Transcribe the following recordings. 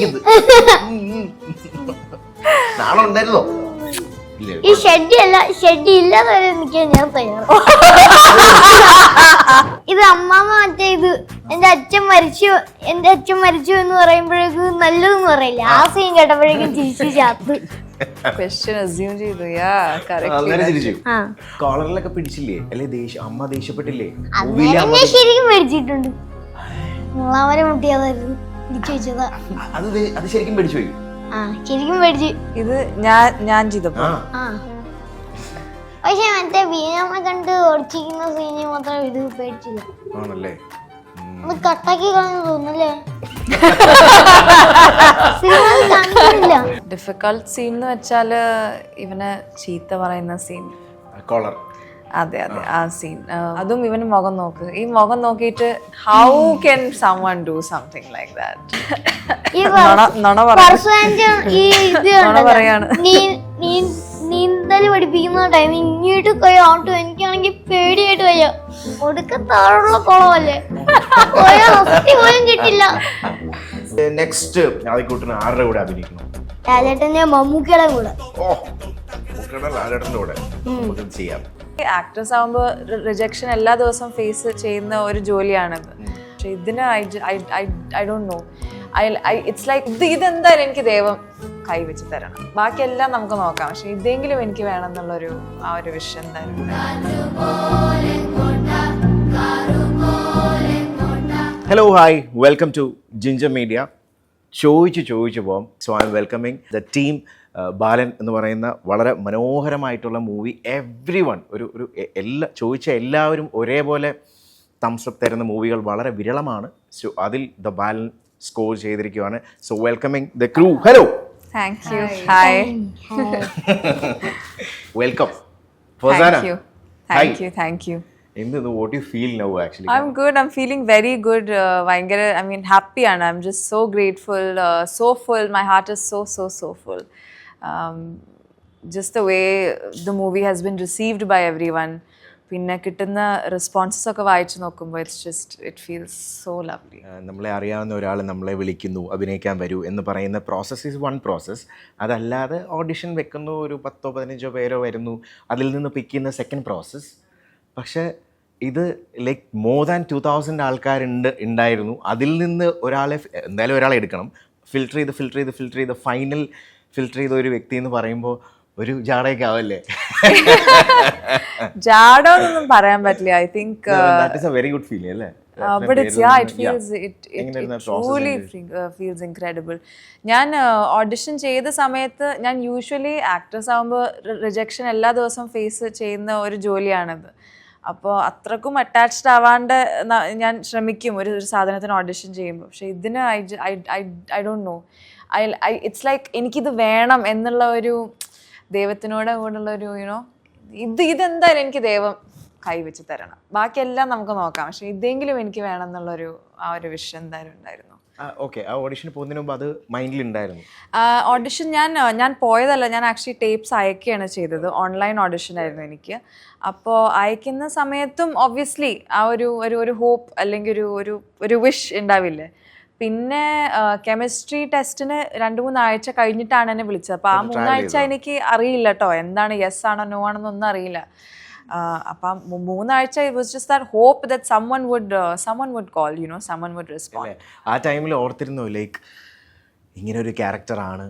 തുടങ്ങിയത്. നാളെ ഉണ്ടായിരുന്നോ? ഈ ഷെഡ് ഇല്ലാതെ നിൽക്കാൻ ഞാൻ തയ്യാറ്. ഇത് അമ്മാമ്മ മറ്റേ ഇത് എന്റെ അച്ഛൻ മരിച്ചു എന്ന് പറയുമ്പോഴേക്കും നല്ലതെന്ന് പറയില്ല. ആ സീൻ കേട്ടപ്പോഴേക്കും ചിരിച്ചു ചാത്ത്. കോളറിലൊക്കെ പിടിച്ചില്ലേ? അല്ലെ അമ്മ ദേഷ്യപ്പെട്ടില്ലേ? അന്നേരം ഞാൻ ശരിക്കും മേടിച്ചിട്ടുണ്ട്. മുള്ളാമര മുട്ടിയതായിരുന്നു ഇടിച്ചു വെച്ചതാ. അത് ശരിക്കും പേടിച്ചു പോയി. ശരിക്കും പേടിച്ചു. ഇത് ഞാൻ ചെയ്തപ്പോ പക്ഷെ മറ്റേ ബീനമ്മ കണ്ട് ഓടിച്ചിരിക്കുന്ന സീനി മാത്രം ഇത് പേടിച്ചില്ല. ആണല്ലേ? അത് കട്ടാക്കി കളഞ്ഞു തോന്നുന്നല്ലേ? ഡിഫിക്കൾട്ട് സീൻ എന്ന് വെച്ചാല് ഇവനെ ചീത്ത പറയുന്ന സീൻ. കോളർ. അതെ ആ സീൻ. അതും ഇവന് മുഖം നോക്ക്. ഈ മുഖം നോക്കിയിട്ട് how can someone do something like that? നീന്തല് പഠിപ്പിക്കുന്ന ടൈം ഇങ്ങോട്ട് പോയോട്ടോ. എനിക്കാണെങ്കിൽ പേടിയായിട്ട് വയ്യ. ഒടുക്കത്താഴുള്ള കുളമല്ലേ, പോലും കിട്ടില്ല. നെക്സ്റ്റ് ആദ്യക്കൂട്ടിന് ആരുടെ കൂടെ അഭിനയിക്കണം? ലാലേട്ടന്റെ മമ്മൂക്കയുടെ കൂടെ. ലാലേട്ടന്റെ കൂടെ ചെയ്യാം. ആക്ടേഴ്സ് ആവുമ്പോൾ റിജക്ഷൻ എല്ലാ ദിവസവും ഫേസ് ചെയ്യുന്ന ഒരു ജോലിയാണിത്. പക്ഷെ ഇതിന് I don't know, it's like ഇതെന്തായാലും എനിക്ക് ദൈവം കൈവച്ച് തരണം. ബാക്കിയെല്ലാം നമുക്ക് നോക്കാം, പക്ഷെ ഇതെങ്കിലും എനിക്ക് വേണം എന്നുള്ളൊരു ആ ഒരു വിഷയം എന്തായാലും. Hello, hi, welcome to Ginger Media. ചോദിച്ചു പോകാം. So I am welcoming the team. Balan എന്ന് പറയുന്ന വളരെ മനോഹരമായിട്ടുള്ള മൂവി. എവ്രി വൺ ഒരു എല്ലാവരും ഒരേപോലെ തംസപ്പ് തരുന്ന മൂവികൾ വളരെ വിരളമാണ്. സോ അതിൽ ദ ബാലൻ സ്കോർ ചെയ്തിരിക്കുകയാണ്. So welcoming the crew. Hello, thank you. Hi, welcome. Thank you. What do you feel now actually? I'm good. I'm feeling very good. I mean, happy, and I'm just so grateful, so full. My heart is so full. Just the way the movie has been received by everyone. പിന്നെ കിട്ടുന്ന responses ഒക്കെ വായിച്ചു നോക്കുമ്പോൾ it feels so lovely. നമ്മളെ അറിയാവുന്ന ഒരാൾ നമ്മളെ വിളിക്കുന്നു, അഭിനയിക്കാൻ വരൂ എന്ന് പറയുന്ന പ്രോസസ്സ് ഈസ് വൺ പ്രോസസ്സ്. അതല്ലാതെ ഓഡിഷൻ വെക്കുന്നു, ഒരു 10-15 പേരോ വരുന്നു, അതിൽ നിന്ന് പിക്ക് ചെയ്യുന്ന സെക്കൻഡ് പ്രോസസ്സ്. പക്ഷേ ഇത് ലൈക്ക് മോർ ദാൻ 2000 ഉണ്ടായിരുന്നു. അതിൽ നിന്ന് എന്തായാലും ഒരാളെ എടുക്കണം. ഫിൽട്ടർ ചെയ്ത് ഫൈനൽ ഫിൽട്ടർ ചെയ്ത ഒരു വ്യക്തി എന്ന് പറയുമ്പോൾ ഒരു ജാടയൊക്കെ ആവല്ലേ? ജാടൊന്നും പറയാൻ പറ്റില്ല. I think that is A very good feeling അല്ലേ? But it truly feels incredible. ഞാൻ ഓഡിഷൻ ചെയ്ത സമയത്ത് ഞാൻ യൂഷ്വലി ആക്ടേഴ്സ് ആകുമ്പോൾ റിജക്ഷൻ എല്ലാ ദിവസവും ഫേസ് ചെയ്യുന്ന ഒരു ജോലിയാണിത്. അപ്പോൾ അത്രക്കും അറ്റാച്ച്ഡ് ആവാണ്ട് ഞാൻ ശ്രമിക്കും ഒരു സാധനത്തിന് ഓഡിഷൻ ചെയ്യുമ്പോൾ. പക്ഷെ ഇതിന് I don't know, it's like എനിക്കിത് വേണം എന്നുള്ള ഒരു ദൈവത്തിനോട് കൂടെയുള്ള ഒരു ഇതെന്തായാലും എനിക്ക് ദൈവം കൈവച്ച് തരണം. ബാക്കിയെല്ലാം നമുക്ക് നോക്കാം, പക്ഷെ ഇതെങ്കിലും എനിക്ക് വേണം എന്നുള്ളൊരു ആ ഒരു വിഷയം എന്തായാലും ഉണ്ടായിരുന്നു. ഓക്കെ, ആ ഓഡിഷന് പോകുന്നതിന് മുമ്പ് അത് മൈൻഡിൽ ഉണ്ടായിരുന്നു? ഓഡിഷൻ ഞാൻ പോയതല്ല, ഞാൻ ആക്ച്വലി ടേപ്സ് അയക്കുകയാണ് ചെയ്തത്. ഓൺലൈൻ ഓഡിഷൻ ആയിരുന്നു എനിക്ക്. അപ്പോൾ അയക്കുന്ന സമയത്തും ഒബ്വിയസ്ലി ആ ഒരു ഹോപ്പ് അല്ലെങ്കിൽ ഒരു വിഷ് ഉണ്ടാവില്ലേ. പിന്നെ കെമിസ്ട്രി ടെസ്റ്റിന് 2-3 ആഴ്ച കഴിഞ്ഞിട്ടാണ് എന്നെ വിളിച്ചത്. അപ്പോൾ ആ 3 ആഴ്ച എനിക്ക് അറിയില്ല കേട്ടോ, എന്താണ് യെസ് ആണോ നോ ആണെന്നൊന്നും അറിയില്ല. അപ്പം 3 ആഴ്ച it was just that hope that someone would call, someone would respond. ആ ടൈമിൽ ഓർത്തിരുന്നു ലൈക്ക് ഇങ്ങനെ ഒരു ക്യാരക്ടറാണ്,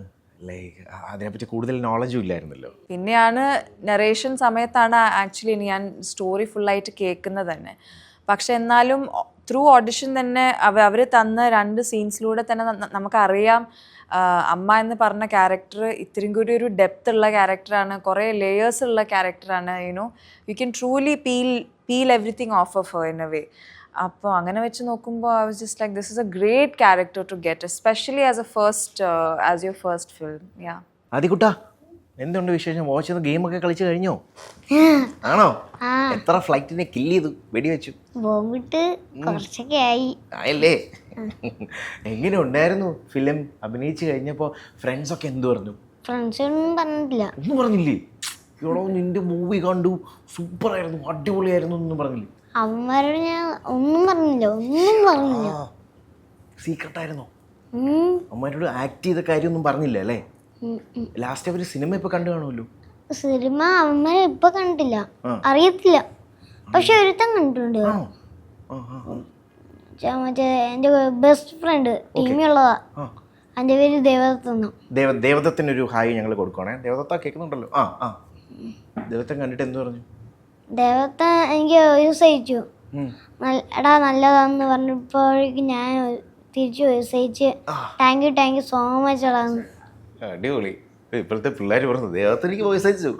ലൈക്ക് അതിനെപ്പറ്റി കൂടുതൽ നോളജും ഇല്ലായിരുന്നല്ലോ. പിന്നെയാണ് നറേഷൻ സമയത്താണ് ആക്ച്വലി ഞാൻ സ്റ്റോറി ഫുള്ളായിട്ട് കേൾക്കുന്നത് തന്നെ. പക്ഷെ എന്നാലും ത്രൂ ഓഡിഷൻ തന്നെ അവർ തന്ന 2 സീൻസിലൂടെ തന്നെ നമുക്കറിയാം അമ്മ എന്ന് പറഞ്ഞ ക്യാരക്ടർ ഇത്രയും കൂടി ഒരു ഡെപ്ത് ഉള്ള ക്യാരക്ടറാണ്, കുറേ ലേയേഴ്സ് ഉള്ള ക്യാരക്ടറാണ്. You can truly peel everything off off her in a way. അപ്പോൾ അങ്ങനെ വെച്ച് നോക്കുമ്പോൾ I was just like this is a great character to get, especially as your first film. Yeah ആദികുട്ടാ, എന്തുണ്ട് വിശേഷം? വാച്ച് ചെയ്ത ഗെയിമൊക്കെ കളിച്ചു കഴിഞ്ഞോ? ആണോ? എത്ര ഫ്ലൈറ്റിനെ കില്ല് ചെയ്തു, വെടിവെച്ചു? ആയല്ലേ? എങ്ങനെ ഉണ്ടായിരുന്നു ഫിലിം അഭിനയിച്ചു കഴിഞ്ഞപ്പോ? ഫ്രണ്ട്സ് ഒക്കെ എന്ത് പറഞ്ഞു? ഒന്നും പറഞ്ഞില്ലേ? എടോ നിന്റെ മൂവി കണ്ടു, സൂപ്പർ ആയിരുന്നു, അടിപൊളിയായിരുന്നു ഒന്നും പറഞ്ഞില്ലേ? അവന്മാരോട് ഞാൻ ഒന്നും പറഞ്ഞില്ല. സീക്രട്ട് ആയിരുന്നോ? അമ്മമാരോട് ആക്ട് ചെയ്ത കാര്യമൊന്നും പറഞ്ഞില്ല അല്ലേ? ലാസ്റ്റ് അവർ സിനിമ ഇപ്പൊ കണ്ടു കാണുമല്ലോ. സിനിമ അവന്മാരെ ഇപ്പൊ കണ്ടില്ല, അറിയത്തില്ല. പക്ഷെ ഒരുത്തൻ കണ്ടിട്ടുണ്ട്. മറ്റേ എന്റെ ബെസ്റ്റ് ഫ്രണ്ട് ടീമിലുള്ളതാ. എന്റെ പേര് ദേവദത്തെന്നോ. ദേവദത്തിനൊരു ഹായ് ഞങ്ങൾ കൊടുക്കണേ. ദേവദത്ത കേൾക്കുന്നുണ്ടല്ലോ. ദേവദത്തൻ കണ്ടിട്ട് എന്ത് പറഞ്ഞു? ദേവദത്ത എനിക്ക് യൂസ് അയച്ചു, എടാ നല്ലതാന്ന് പറഞ്ഞപ്പോഴേക്കും ഞാൻ തിരിച്ചു യൂസ് അയച്ച് താങ്ക് യു സോ മച്ച് എടാന്ന്. അടിപൊളി. ഇപ്പോഴത്തെ പിള്ളേർ പറഞ്ഞു ദേവത്തിനിക്ക് വോയിസ് അയച്ചു.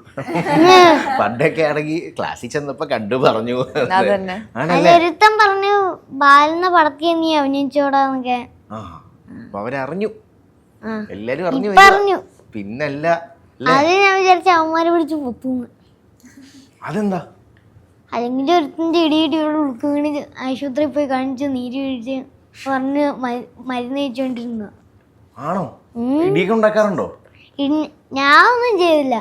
പണ്ടൊക്കെ ആണെങ്കിൽ ക്ലാസ്സിൽ ചെന്നപ്പോ കണ്ടു പറഞ്ഞു. അതിലൊരുത്തൻ പറഞ്ഞു ബാലന്റെ പടത്തിൽ നീ അഭിനയിച്ചോടാന്നൊക്കെ. അപ്പൊ അവരറിഞ്ഞു, എല്ലാരും അറിഞ്ഞു. പിന്നല്ല അത് ഞാൻ വിചാരിച്ച അവന്മാരെ പിടിച്ച് പൊത്തൂന്ന്. അതെന്താ? അല്ലെങ്കിൽ ഒരുത്തിന്റെ ഇടിയിടിയോട് ഉളുക്ക് വീണ് ആശുപത്രിയിൽ പോയി കാണിച്ച് നീര് വീഴ്ച പറഞ്ഞ് മരുന്ന് കഴിച്ചോണ്ടിരുന്ന. ആണോ? ഇടിയൊക്കെ ഉണ്ടാക്കാറുണ്ടോ? ഞാനൊന്നും ചെയ്തില്ല.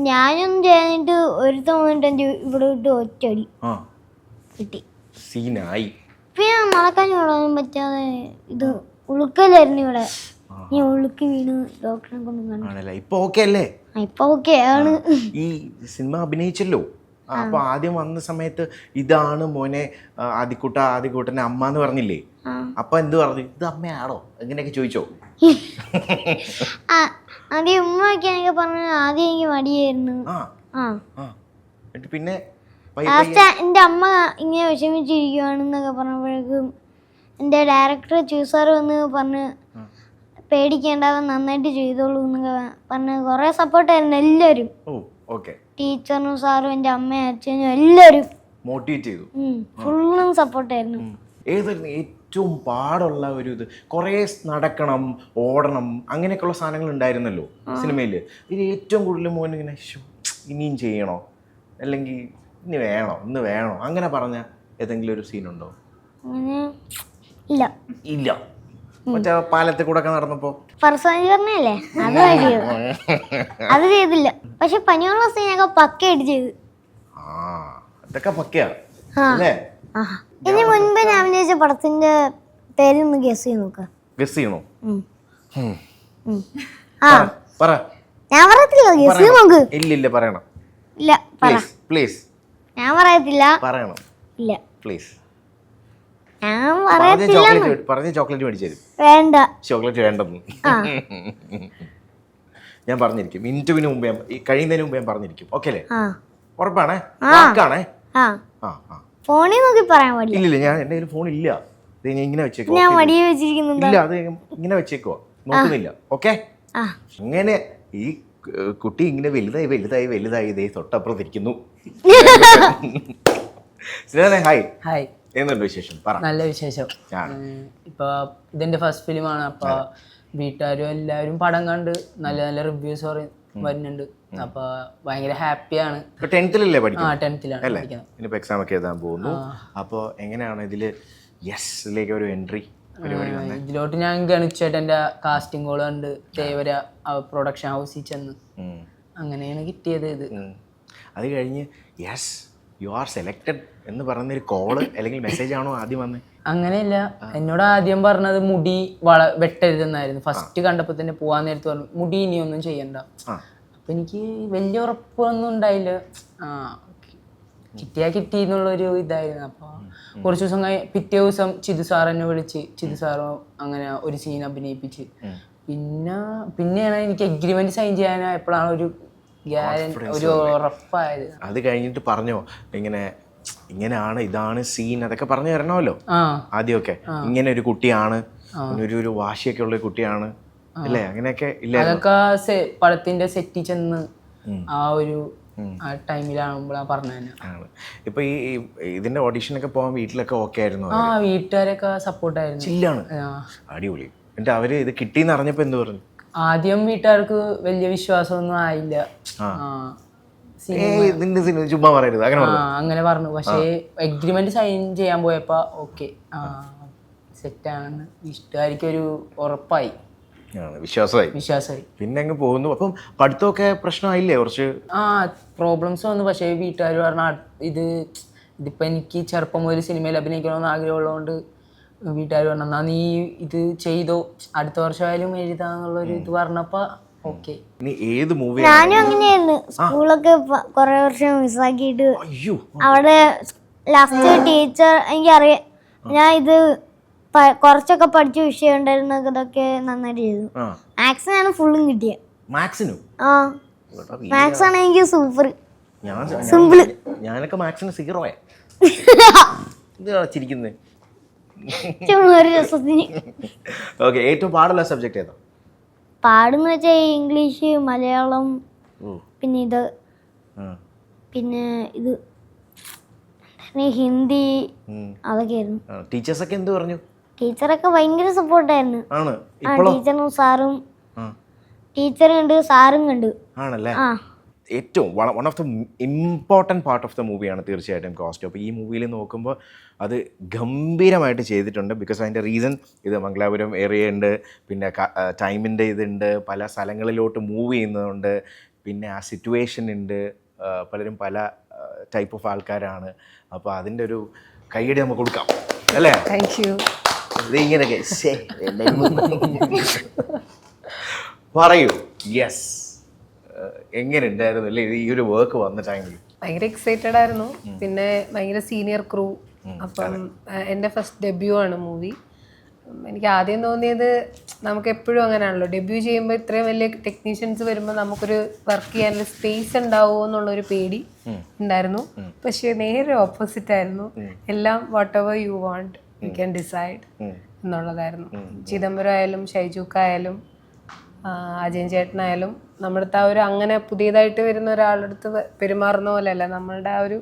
ഞാനൊന്നും ചെയ്യാനിട്ട് ഒരുത്തം വന്നിട്ട് എന്റെ ഇവിടെ വിട്ട് ഒറ്റടി കിട്ടി. സീനായി. പിന്നെ നടക്കാൻ ഓടാനും പറ്റാതെ ഇത് ഉളുക്കലായിരുന്നു ഇവിടെ. ഞാൻ ഉളുക്ക് വീണ് ഡോക്ടറെ കൊണ്ട് കണ്ടു. ഇപ്പൊ ഓക്കെ അല്ലേ? ഇപ്പൊ ഓക്കെ ആണ്. ഈ സിനിമ അഭിനയിച്ചല്ലോ, അപ്പൊ ആദ്യം വന്ന സമയത്ത് ഇതാണ് മോനെ ആദിക്കുട്ടന്റെ അമ്മ എന്ന് പറഞ്ഞില്ലേ? അപ്പൊ എന്ത് പറഞ്ഞു? ഇത് അമ്മയാണോ എങ്ങനെയൊക്കെ ചോദിച്ചോ? ആദ്യം ഉമ്മയൊക്കെ പറഞ്ഞു. ആദ്യം എനിക്ക് മടിയായിരുന്നു. പിന്നെ ലാസ്റ്റ് എന്റെ അമ്മ ഇങ്ങനെ വിഷമിച്ചിരിക്കുവാണെന്നൊക്കെ പറഞ്ഞപ്പോഴേക്കും എന്റെ ഡയറക്ടർ ചൂസാർ വന്ന് പറഞ്ഞ് പേടിക്കേണ്ടാവും, നന്നായിട്ട് ചെയ്തോളൂ എന്നൊക്കെ പറഞ്ഞ് കുറെ സപ്പോർട്ടായിരുന്നു എല്ലാവരും. ടീച്ചറും സാറും എന്റെ അമ്മയും അച്ഛനും എല്ലാവരും മോട്ടിവേറ്റ് ചെയ്തു. ഫുള്ളും സപ്പോർട്ടായിരുന്നു. ഏതായിരുന്നു ഏറ്റവും പാടുള്ള ഒരു ഇത്? കുറേ നടക്കണം, ഓടണം, അങ്ങനെയൊക്കെയുള്ള സാധനങ്ങൾ ഉണ്ടായിരുന്നല്ലോ സിനിമയിൽ. ഇത് ഏറ്റവും കൂടുതൽ മോൻ ഇങ്ങനെ ഇനിയും ചെയ്യണോ, അല്ലെങ്കിൽ ഇന്ന് വേണോ അങ്ങനെ പറഞ്ഞ ഏതെങ്കിലും ഒരു സീനുണ്ടോ? ഇല്ല. മറ്റേ പാലത്തിൽ കൂടെ ഒക്കെ നടന്നപ്പോ പറഞ്ഞല്ലേ അത് ചെയ്തില്ല. പക്ഷെ പനിയുള്ള സീനൊക്കെ പക്കയായിട്ട് ചെയ്ത്. അതൊക്കെ പക്കയാ അല്ലേ? ഇതിന് മുൻപ് ഞാൻ അഭിനയിച്ച പടത്തിന്റെ പേരൊന്ന് ഗസ് ചെയ്ത് നോക്ക. ഗസ് ചെയ്യണോ? ഞാൻ പറയത്തില്ല, ഗസ് ചെയ്ത് നോക്ക്. ഇല്ല പറയണം. ഇല്ല പ്ലീസ്. ഞാൻ പറയത്തില്ല. പറയണം. ഇല്ല പ്ലീസ്. ഞാൻ പറയത്തില്ല. പറഞ്ഞ ചോക്ലേറ്റ് മേടിച്ചു തരും. വേണ്ട, ചോക്ലേറ്റ് വേണ്ടെന്ന് ഞാൻ പറഞ്ഞിരിക്കും. മിനിറ്റിന് മുമ്പേ കഴിയുന്നതിന് മുമ്പ് ഞാൻ പറഞ്ഞിരിക്കും. ഓക്കെ അല്ലേ? ഉറപ്പാണേ? വാക്കാണേ? ഫോണിൽ നോക്കി പറയാൻ പാടില്ല. ഇല്ല ഞാൻ എന്റെ കയ്യിൽ ഫോൺ ഇല്ല. ഞാൻ ഇങ്ങനെ വെച്ചേക്കോ. ഞാൻ മടിയെ വെച്ചിരിക്കുന്നുണ്ട്. ഇല്ല, അത് ഇങ്ങനെ വെച്ചേക്കോ, നോക്കുന്നില്ല. ഓക്കെ. അങ്ങനെ ഈ കുട്ടി ഇങ്ങനെ വലുതായി ഇതേ തൊട്ടപ്പുറത്തിരിക്കുന്നു. ഹായ്. ഹായ്. എന്തുണ്ട് വിശേഷം? നല്ല വിശേഷം. ഇപ്പൊ ഇതെന്റെ ഫസ്റ്റ് ഫിലിമാണ്. അപ്പൊ വീട്ടുകാരും എല്ലാവരും പടം കണ്ട് നല്ല നല്ല റിവ്യൂസ് വരുന്നുണ്ട്. അപ്പൊ ഭയങ്കര ഹാപ്പിയാണ്. 10th-ലല്ലേ പഠിക്കുന്നത്? 10th-ലാണ് പഠിക്കുന്നത്. ഇനിയിപ്പോ എക്സാം ഒക്കെ എഴുതാൻ പോകുന്നു. അപ്പൊ എങ്ങനെയാണ് ഇതിലേക്ക് ഒരു എൻട്രി പരിപാടി വന്നത്? ഇതിലോട്ട് ഞാൻ ഗണിച്ചേട്ടൻ്റെ കാസ്റ്റിംഗ് കോൾ കണ്ട് തേവര പ്രൊഡക്ഷൻ ഹൗസിൽ ചെന്ന് അങ്ങനെയാണ് കിട്ടിയത് ഇത്. അത് കഴിഞ്ഞ് യു ആർ സെലക്ടഡ് എന്ന് പറയുന്നൊരു കോള് അല്ലെങ്കിൽ മെസ്സേജ് ആണോ ആദ്യം വന്നത്? അങ്ങനെയല്ല, എന്നോട് ആദ്യം പറഞ്ഞത് മുടി വെട്ടരുതെന്നായിരുന്നു. ഫസ്റ്റ് കണ്ടപ്പോൾ തന്നെ പോവാൻ നേരത്ത് പറഞ്ഞു മുടി ഇനിയൊന്നും ചെയ്യണ്ട. അപ്പൊ എനിക്ക് വലിയ ഉറപ്പൊന്നും ഉണ്ടായില്ല. കിട്ടി എന്നുള്ളൊരു ഇതായിരുന്നു. അപ്പോൾ കുറച്ച് ദിവസം പിറ്റേ ദിവസം ചിതു സാർ എന്നെ വിളിച്ച് ചിതു സാറോ അങ്ങനെ ഒരു സീൻ അഭിനയിപ്പിച്ച് പിന്നെയാണ് എനിക്ക് എഗ്രിമെന്റ് സൈൻ ചെയ്യാനായപ്പോഴാണ് ഒരു ഉറപ്പായത്. അത് കഴിഞ്ഞിട്ട് പറഞ്ഞോ ഇങ്ങനെയാണ് ഇതാണ് സീൻ അതൊക്കെ പറഞ്ഞു തരണമല്ലോ ആദ്യമൊക്കെ? ഇങ്ങനെ ഒരു കുട്ടിയാണ്, ഒരു വാശിയൊക്കെ ഉള്ള കുട്ടിയാണ് അല്ലേ? അങ്ങനെയൊക്കെ ഇല്ല? അതൊക്കെ പടത്തിന്റെ സെറ്റിൽ ചെന്ന് ആ ഒരു ടൈമിലാകുമ്പോഴാണ് പറഞ്ഞു. ഇപ്പൊ ഈ ഇതിന്റെ ഓഡീഷനൊക്കെ പോകാൻ വീട്ടിലൊക്കെ ഓക്കെ ആയിരുന്നു? വീട്ടുകാരൊക്കെ സപ്പോർട്ടായിരുന്നു. ചില്ലാണ്. അടിപൊളി. എന്നിട്ട് അവര് ഇത് കിട്ടിയെന്ന് അറിഞ്ഞപ്പോ എന്ത് പറഞ്ഞു? ആദ്യം വീട്ടുകാർക്ക് വലിയ വിശ്വാസമൊന്നും ആയില്ല. ചുമ്മാ പറയരുത് അങ്ങനെ പറഞ്ഞു. പക്ഷേ എഗ്രിമെന്റ് സൈൻ ചെയ്യാൻ പോയപ്പോ ഓക്കെ സെറ്റാണെന്ന് വീട്ടുകാർക്ക് ഒരു ഉറപ്പായി, വിശ്വാസമായി. പിന്നെ അങ്ങ് പോകുന്നു. അപ്പം പഠിത്തമൊക്കെ പ്രശ്നമായില്ലേ? കുറച്ച് പ്രോബ്ലംസ് വന്നു. പക്ഷേ വീട്ടുകാർ പറഞ്ഞ ഇതിപ്പോ എനിക്ക് ചെറുപ്പം മുതൽ സിനിമയിൽ അഭിനയിക്കണമെന്ന് ആഗ്രഹമുള്ളതുകൊണ്ട് വീട്ടുകാർ പറഞ്ഞു എന്നാ നീ ഇത് ചെയ്തോ, അടുത്ത വർഷമായാലും എഴുതാന്നുള്ളൊരു ഇത് പറഞ്ഞപ്പോൾ ഓക്കെ. ഇനി ഏത് മൂവി? ഞാനും അങ്ങനെയായിരുന്നു. സ്കൂളൊക്കെ കുറെ വർഷം മിസ്സാക്കിയിട്ട് അയ്യോ അവിടെ ലാസ്റ്റ് ടീച്ചർ എനിക്കറിയാം, ഞാൻ ഇത് കുറച്ചൊക്കെ പഠിച്ച വിഷയം ഉണ്ടായിരുന്നു, ഇതൊക്കെ നന്നായിട്ട് ചെയ്തു. മാത്സിനാണ് ഫുള്ളും കിട്ടിയത്. മാത്സിനു? ആ, മാത്സ് ആണ് എനിക്ക് സൂപ്പർ ഞാൻ സിമ്പിള്. ഞാനൊക്കെ മാത്സിന് 0 ഇത് ചിരിക്കുന്നത്. ഒരു രസത്തിന് ഓക്കെ, ഏറ്റവും പാടുള്ള സബ്ജക്ട് ഏതാ? പാടുന്ന വെച്ചാൽ ഇംഗ്ലീഷ്, മലയാളം, പിന്നെ ഇത്, പിന്നെ ഇത് ഹിന്ദി, അതൊക്കെയായിരുന്നു. ടീച്ചേഴ്സൊക്കെ എന്ത് പറഞ്ഞു? ടീച്ചറൊക്കെ ഭയങ്കര സപ്പോർട്ടായിരുന്നു. ആണ് ആ, ടീച്ചറും സാറും, ടീച്ചറും കണ്ട് സാറും കണ്ട്. ആണല്ലേ? ആ, ഏറ്റവും one of the important part of the മൂവിയാണ് തീർച്ചയായിട്ടും കോസ്റ്റ്യൂം. അപ്പോൾ ഈ മൂവിയിൽ നോക്കുമ്പോൾ അത് ഗംഭീരമായിട്ട് ചെയ്തിട്ടുണ്ട്. ബിക്കോസ് അതിൻ്റെ റീസൺ ഇത് മംഗലാപുരം ഏരിയ ഉണ്ട്, പിന്നെ ടൈമിൻ്റെ ഇതുണ്ട്, പല സ്ഥലങ്ങളിലോട്ട് മൂവ് ചെയ്യുന്നതുണ്ട്, പിന്നെ ആ സിറ്റുവേഷൻ ഉണ്ട്, പലരും പല ടൈപ്പ് ഓഫ് ആൾക്കാരാണ്. അപ്പോൾ അതിൻ്റെ ഒരു കൈയടി നമുക്ക് കൊടുക്കാം അല്ലേ? Thank you. ഇത് ഇങ്ങനെയൊക്കെ പറയൂ. യെസ്, എങ്ങനെ ഉണ്ടായിരുന്നു അല്ലേ ഈ ഒരു വർക്ക് വന്ന ടൈമിൽ? ഭയങ്കര എക്സൈറ്റഡ് ആയിരുന്നു. പിന്നെ ഭയങ്കര സീനിയർ ക്രൂ. അപ്പം എൻ്റെ ഫസ്റ്റ് ഡെബ്യൂ ആണ് മൂവി. എനിക്ക് ആദ്യം തോന്നിയത്, നമുക്ക് എപ്പോഴും അങ്ങനെയാണല്ലോ, ഡെബ്യൂ ചെയ്യുമ്പോൾ ഇത്രയും വലിയ ടെക്നീഷ്യൻസ് വരുമ്പോൾ നമുക്കൊരു വർക്ക് ചെയ്യാനുള്ള സ്പേസ് ഉണ്ടാവുമോ എന്നുള്ളൊരു പേടി ഉണ്ടായിരുന്നു. പക്ഷേ നേരെ ഓപ്പോസിറ്റ് ആയിരുന്നു. എല്ലാം what ever you want you can decide എന്നുള്ളതായിരുന്നു. ചിദംബരം ആയാലും ഷൈജൂക്കായാലും അജയൻ ചേട്ടനായാലും നമ്മുടെ അടുത്ത് ആ ഒരു അങ്ങനെ പുതിയതായിട്ട് വരുന്ന ഒരാളുടെ അടുത്ത് പെരുമാറുന്ന പോലെയല്ല, നമ്മളുടെ ആ ഒരു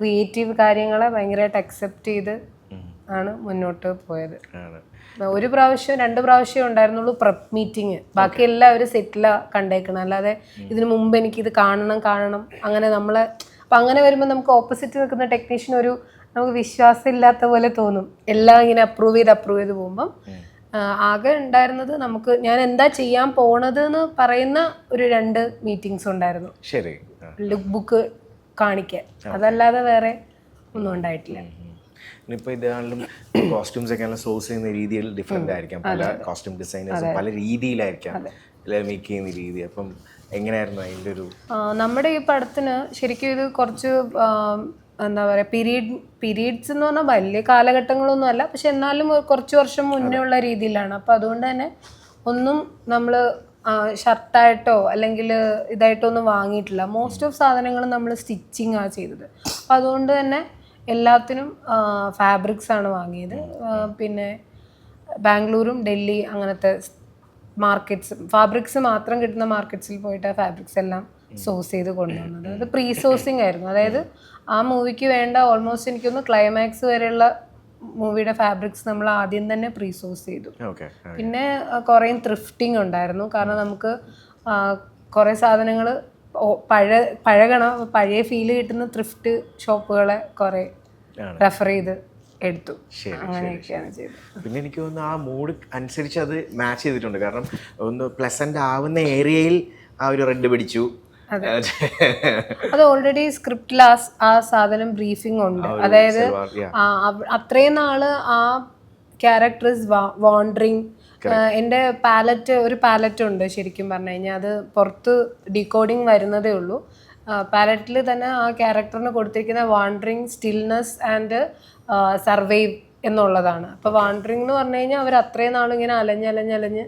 ക്രിയേറ്റീവ് കാര്യങ്ങളെ ഭയങ്കരമായിട്ട് അക്സെപ്റ്റ് ചെയ്ത് ആണ് മുന്നോട്ട് പോയത്. ഒരു പ്രാവശ്യം 2 പ്രാവശ്യം ഉണ്ടായിരുന്നുള്ളൂ പ്രപ്പ് മീറ്റിംഗ്. ബാക്കി എല്ലാവരും സെറ്റിലാണ് കണ്ടേക്കണം. അല്ലാതെ ഇതിനു മുമ്പ് എനിക്കിത് കാണണം അങ്ങനെ നമ്മളെ. അപ്പം അങ്ങനെ വരുമ്പോൾ നമുക്ക് ഓപ്പോസിറ്റ് നിൽക്കുന്ന ടെക്നീഷ്യൻ നമുക്ക് വിശ്വാസം ഇല്ലാത്ത പോലെ തോന്നും. എല്ലാം ഇങ്ങനെ അപ്രൂവ് ചെയ്ത് പോകുമ്പം ആകെ ഉണ്ടായിരുന്നത് നമുക്ക് ഞാൻ എന്താ ചെയ്യാൻ പോണത് എന്ന് പറയുന്ന ഒരു 2 മീറ്റിംഗ്സ് ഉണ്ടായിരുന്നു. ശരി, ലുക്ക് ബുക്ക് കാണിക്കാൻ. അതല്ലാതെ വേറെ ഒന്നും ഉണ്ടായിട്ടില്ല. ഇനിയിപ്പോൾ ഇതാണെങ്കിലും കോസ്റ്റ്യൂംസ് ഒക്കെ സോഴ്സ് ചെയ്യുന്ന രീതിയിൽ ഡിഫറെൻ്റ് ആയിരിക്കാം. പല കോസ്റ്റ്യൂം ഡിസൈനേഴ്സും പല രീതിയിലായിരിക്കാം മേക്ക് ചെയ്യുന്ന രീതി. അപ്പം എങ്ങനെയായിരുന്നു അതിൻ്റെ ഒരു? നമ്മുടെ ഈ പടത്തിന് ശരിക്കും ഇത് കുറച്ച് എന്താ പറയുക, പീരീഡ്സ് എന്ന് പറഞ്ഞാൽ വലിയ കാലഘട്ടങ്ങളൊന്നും അല്ല, പക്ഷെ എന്നാലും കുറച്ച് വർഷം മുന്നേ ഉള്ള രീതിയിലാണ്. അപ്പം അതുകൊണ്ട് തന്നെ ഒന്നും നമ്മൾ ഷർട്ടായിട്ടോ അല്ലെങ്കിൽ ഇതായിട്ടോ ഒന്നും വാങ്ങിയിട്ടില്ല. മോസ്റ്റ് ഓഫ് സാധനങ്ങളും നമ്മൾ സ്റ്റിച്ചിങ് ആണ് ചെയ്തത്. അപ്പം അതുകൊണ്ട് തന്നെ എല്ലാത്തിനും ഫാബ്രിക്സ് ആണ് വാങ്ങിയത്. പിന്നെ ബാംഗ്ലൂരും ഡൽഹി അങ്ങനത്തെ മാർക്കറ്റ്സ്, ഫാബ്രിക്സ് മാത്രം കിട്ടുന്ന മാർക്കറ്റ്സിൽ പോയിട്ട് ഫാബ്രിക്സ് എല്ലാം സോഴ്സ് ചെയ്ത് കൊണ്ടുവന്നത്. അത് പ്രീ സോഴ്സിങ് ആയിരുന്നു. അതായത് ആ മൂവിക്ക് വേണ്ട ഓൾമോസ്റ്റ് എനിക്കൊന്ന് ക്ലൈമാക്സ് വരെയുള്ള മൂവിയുടെ ഫാബ്രിക്സ് നമ്മൾ ആദ്യം തന്നെ പ്രീ സോഴ്സ് ചെയ്തു. പിന്നെ കുറേ ത്രിഫ്റ്റിംഗ് ഉണ്ടായിരുന്നു. കാരണം നമുക്ക് കുറേ സാധനങ്ങൾ പഴയ ഫീല് കിട്ടുന്ന ത്രിഫ്റ്റ് ഷോപ്പുകളെ കുറേ റെഫർ ചെയ്ത് എടുത്തു. അങ്ങനെയൊക്കെയാണ് ചെയ്തത്. പിന്നെ എനിക്ക് തോന്നുന്നു ആ മൂഡ് അനുസരിച്ച് അത് മാച്ച് ചെയ്തിട്ടുണ്ട്. കാരണം ഒന്ന് പ്ലസന്റ് ആവുന്ന ഏരിയയിൽ ആ ഒരു റെഡ് പിടിച്ചു. അത് ഓൾറെഡി സ്ക്രിപ്റ്റിൽ ആ സാധനം ബ്രീഫിംഗ് ഉണ്ട്. അതായത് അത്രയും നാള് ആ ക്യാരക്ടേഴ്സ് വാണ്ടറിങ്. എൻ്റെ ഒരു പാലറ്റ് ഉണ്ട് ശരിക്കും പറഞ്ഞു കഴിഞ്ഞാൽ. അത് പുറത്ത് ഡീകോഡിങ് വരുന്നതേ ഉള്ളൂ. പാലറ്റിൽ തന്നെ ആ ക്യാരക്ടറിന് കൊടുത്തിരിക്കുന്ന വാണ്ടറിങ്, സ്റ്റിൽനെസ് ആൻഡ് സർവൈവ് എന്നുള്ളതാണ്. അപ്പോൾ വാണ്ടറിങ് എന്ന് പറഞ്ഞു കഴിഞ്ഞാൽ അവർ അത്രയും നാളും ഇങ്ങനെ അലഞ്ഞ്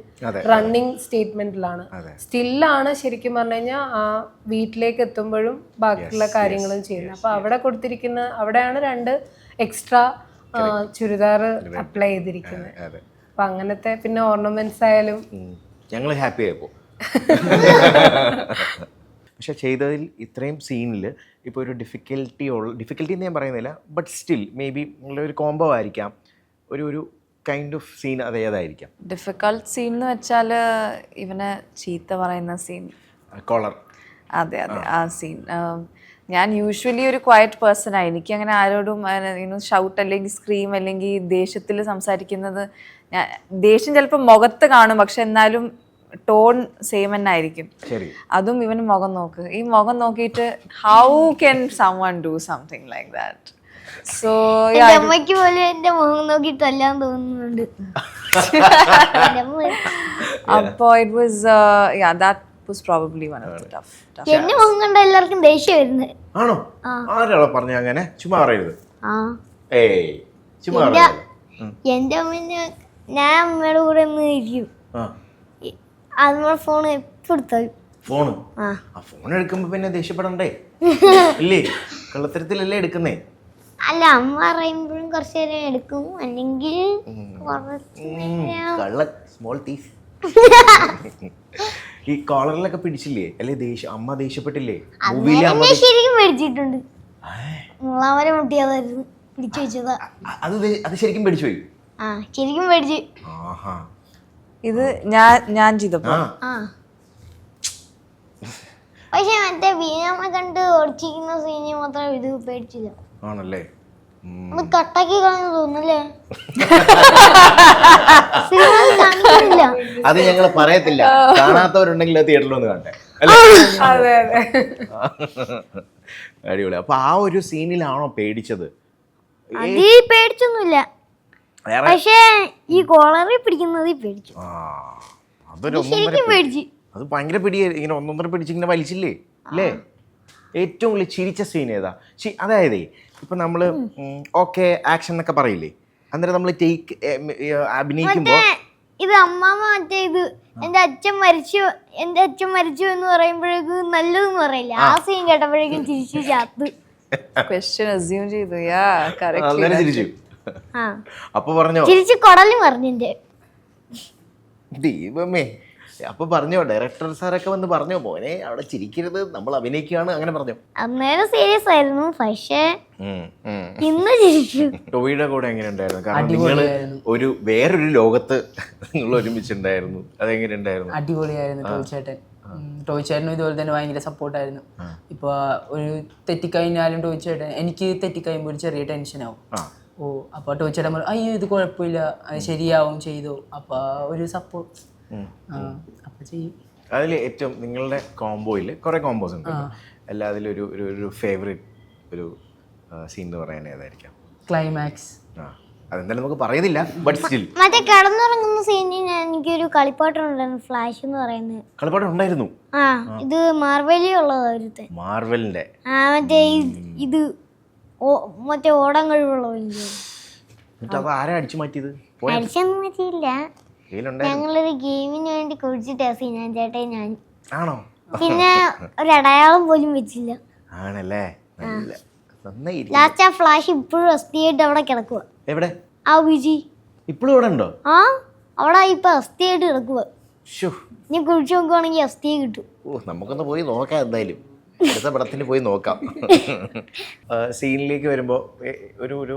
റണ്ണിങ് സ്റ്റേറ്റ്മെന്റിലാണ്. സ്റ്റില്ലാണ് ശരിക്കും പറഞ്ഞു കഴിഞ്ഞാൽ ആ വീട്ടിലേക്ക് എത്തുമ്പോഴും ബാക്കിയുള്ള കാര്യങ്ങളും ചെയ്യുന്നത്. അപ്പോൾ അവിടെ കൊടുത്തിരിക്കുന്ന അവിടെയാണ് 2 എക്സ്ട്രാ ചുരിദാർ അപ്ലൈ ചെയ്തിരിക്കുന്നത്. അപ്പൊ അങ്ങനത്തെ പിന്നെ ഓർണമെന്റ്സ് ആയാലും ഞങ്ങൾ ഹാപ്പി ആയപ്പോ. പക്ഷെ ചെയ്തതിൽ ഇത്രയും സീനിൽ ഇപ്പോൾ ഒരു ഡിഫിക്കൽട്ടി എന്ന് ഞാൻ പറയുന്നില്ല, ബട്ട് സ്റ്റിൽ മേ ബി ഒരു കോംബോ ആയിരിക്കാം, ഒരു കൈൻഡ് ഓഫ് സീൻ അതേതായിരിക്കാം. ഡിഫിക്കൽട്ട് സീൻ എന്ന് വെച്ചാൽ ഇവനെ ചീത്ത പറയുന്ന സീൻ, കോളർ. അതെ ആ സീൻ. ഞാൻ യൂഷ്വലി ഒരു ക്വയറ്റ് പേഴ്സണാണ്. എനിക്കങ്ങനെ ആരോടും ഷൗട്ട് അല്ലെങ്കിൽ സ്ക്രീം അല്ലെങ്കിൽ ദേഷ്യത്തിൽ സംസാരിക്കുന്നത്, ദേഷ്യം ചിലപ്പോൾ മുഖത്ത് കാണും, പക്ഷെ എന്നാലും ടോൺ സെയിം തന്നെ ആയിരിക്കും. അതും ഇവന് മുഖം നോക്ക്, ഈ മുഖം നോക്കിയിട്ട് how can someone do something like that. So എന്റെ അമ്മയ്ക്ക് പോലും എന്റെ മുഖം നോക്കി തല്ലാൻ തോന്നുന്നുണ്ട്. എന്റെ അമ്മ അപ്പോ it was that was probably one of the tough എന്റെ മുഖം കണ്ട എല്ലാവർക്കും ദേഷ്യം വരുന്നത്. ആണോ? ആരാളോ പറഞ്ഞു അങ്ങനെ? ചുമ്മാ പറയരുത്. ആ ഏയ് ചുമ്മാ പറയരുത്. എന്റെ അമ്മ ഞാൻ അമ്മയുടെ കൂടെ ഒന്ന് ഇരിക്കും. അതുപോലെ ഫോൺ എപ്പോ എടുത്താലും ഫോണ് ഫോൺ എടുക്കുമ്പോ പിന്നെ ദേഷ്യപ്പെടണ്ടേ? ഇല്ലേ? കള്ളത്തരത്തിലല്ലേ എടുക്കുന്നേ? അല്ല, അമ്മ പറയുമ്പോഴും കുറച്ചു നേരം എടുക്കും, അല്ലെങ്കിൽ കള്ള സ്മോൾ തീഫ്. ഈ കോളറിലൊക്കെ പിടിച്ചില്ലേ? അല്ലെ അമ്മ ദേഷ്യപ്പെട്ടില്ലേ? മൂവിയിലെ അമ്മ ശരിക്കും മേടിച്ചിട്ടുണ്ട്. മുളാമര മുട്ടിയതായിരുന്നു, പിടിച്ചു വെച്ചതാ. അത് ശരിക്കും പിടിച്ചു പോയി. ആ ശരിക്കും മേടിച്ചു. ആഹാ. ഇത് ഞാൻ ചെയ്തപ്പോ പക്ഷെ മറ്റേ വീണമ്മ കണ്ട് ഒടിച്ചിരിക്കുന്ന സീനി മാത്രം ഇത് പേടിച്ചില്ല. ആണല്ലേ? ഒന്ന് കട്ടാക്കി കളഞ്ഞു തോന്നുന്നല്ലേ? കാണിക്കുന്നില്ല. അത് ഞങ്ങൾ പറയത്തില്ല. കാണാത്തവരുണ്ടെങ്കിൽ തിയേറ്ററിൽ ഒന്ന് കാണട്ടെ. അതെ അതെ. അടിപൊളി. അപ്പൊ ആ ഒരു സീനിലാണോ പേടിച്ചത്? അത് പേടിച്ചൊന്നുമില്ല, പക്ഷേ ഈ കോളറിൽ പിടിക്കുന്നത് പേടിച്ചു. ശരിക്കും പേടിച്ചു. അത് ഭയങ്കര പിടിയെ ഇങ്ങനെ ഒന്നൊന്നര പിടിച്ചിങ്ങനെ വലിച്ചില്ലേ അല്ലേ? ഏറ്റവും വലിയ ചിരിച്ച സീൻ ഏതാ? അതായത് ഇപ്പൊ നമ്മള് ഓക്കെ ആക്ഷൻ എന്നൊക്കെ പറയില്ലേ, അന്നേരം നമ്മൾ ടേക്ക് അഭിനയിക്കുമ്പോ ഇത് അമ്മാമ്മ മറ്റേ ഇത് എന്റെ അച്ഛൻ മരിച്ചു എന്ന് പറയുമ്പോഴേക്കും നല്ലതെന്ന് പറയില്ല, ആ സീൻ കേട്ടപ്പോഴേക്കും ചിരിച്ചു ചാത്ത്. ക്വസ്റ്റ്യൻ അസ്യൂം ചെയ്തു. അന്നേരം ചിരിച്ചു. അപ്പൊ പറഞ്ഞോ? ചിരിച്ചു കൊടലും പറഞ്ഞിന്റെ. ദൈവമേ. അപ്പൊ പറഞ്ഞോ? ഡയറക്ടർ സാറൊക്കെ വന്ന് പറഞ്ഞോ മോനെ അവിടെ ചിരിക്കരുത്, നമ്മൾ അഭിനയിക്കുകയാണ്, അങ്ങനെ പറഞ്ഞോ? അന്നേരം സീരിയസ് ആയിരുന്നു, പക്ഷേ ഇന്ന് ചിരിച്ചു. ടോവിയുടെ കൂടെ എങ്ങനെ ഉണ്ടായിരുന്നു? കാരണം നിങ്ങള് വേറൊരു ലോകത്ത് നിങ്ങൾ ഒരുമിച്ചുണ്ടായിരുന്നു. അതെങ്ങനെ ഉണ്ടായിരുന്നു? അടിപൊളിയായിരുന്നു. ടോയ് ചേട്ടനും ഇതുപോലെ തന്നെ ഭയങ്കര സപ്പോർട്ടായിരുന്നു. ഇപ്പൊ ഒരു തെറ്റിക്കഴിഞ്ഞാലും ടോയ് ചേട്ടൻ, എനിക്ക് തെറ്റിക്കഴിയുമ്പോൾ ഒരു ചെറിയ ടെൻഷനാവും. അപ്പൊ ടോയ് ചേട്ടൻ പറഞ്ഞു അയ്യോ ഇത് കുഴപ്പമില്ല, അത് ശരിയാവും, ചെയ്തു. അപ്പൊ ഒരു സപ്പോർട്ട് അപ്പൊ ചെയ്യും. അതിൽ ഏറ്റവും നിങ്ങളുടെ കോംബോയിൽ കുറെ കോംബോസ് ഉണ്ട്, അല്ല അതിലൊരു ഒരു ഫേവറേറ്റ് ഒരു സീൻ എന്ന് പറയാൻ ഏതായിരിക്കാം? ക്ലൈമാക്സ്. അതെന്തായാലും നമുക്ക് പറയുന്നില്ല, ബട്ട് സ്റ്റിൽ മറ്റേ കിടന്നുറങ്ങുന്ന സീനിന് എനിക്കൊരു കളിപ്പാട്ടുണ്ടായിരുന്നു, ഫ്ലാഷ് എന്ന് പറയുന്നത്. കളിപ്പാട്ടം ഉണ്ടായിരുന്നു? ഇത് മാർവെലി ഉള്ളതായിരുന്നു. മാർവെലിന്റെ മറ്റേ ഇത് മറ്റേ ഓടാൻ കഴിവുള്ള. അത് ആരാ അടിച്ചു മാറ്റിയത്? അടിച്ചൊന്നും പറ്റിയില്ല, ഞങ്ങളൊരു ഗെയിമിന് വേണ്ടി കുടിച്ചിട്ടാ ഞാൻ ചേട്ടൻ ഞാൻ. ആണോ? പിന്നെ ഒരു അടയാളം പോലും വെച്ചില്ല. ആണല്ലേ? ലാസ്റ്റ് ആ ഫ്ലാഷ് ഇപ്പോഴും അസ്ഥിയായിട്ട് അവിടെ കിടക്കുക. എവിടെ? ആ വിജി ഇപ്പോഴും ഇവിടെ ഉണ്ടോ? അവിടെ ഇപ്പൊ അസ്ഥിയായിട്ട് കിടക്കുക. നീ കുഴിച്ചു നോക്കുവാണെങ്കിൽ അസ്ഥിയെ കിട്ടും. നമുക്കൊന്ന് പോയി നോക്കാം, എന്തായാലും അടുത്ത പടത്തിന് പോയി നോക്കാം. സീനിലേക്ക് വരുമ്പോൾ ഒരു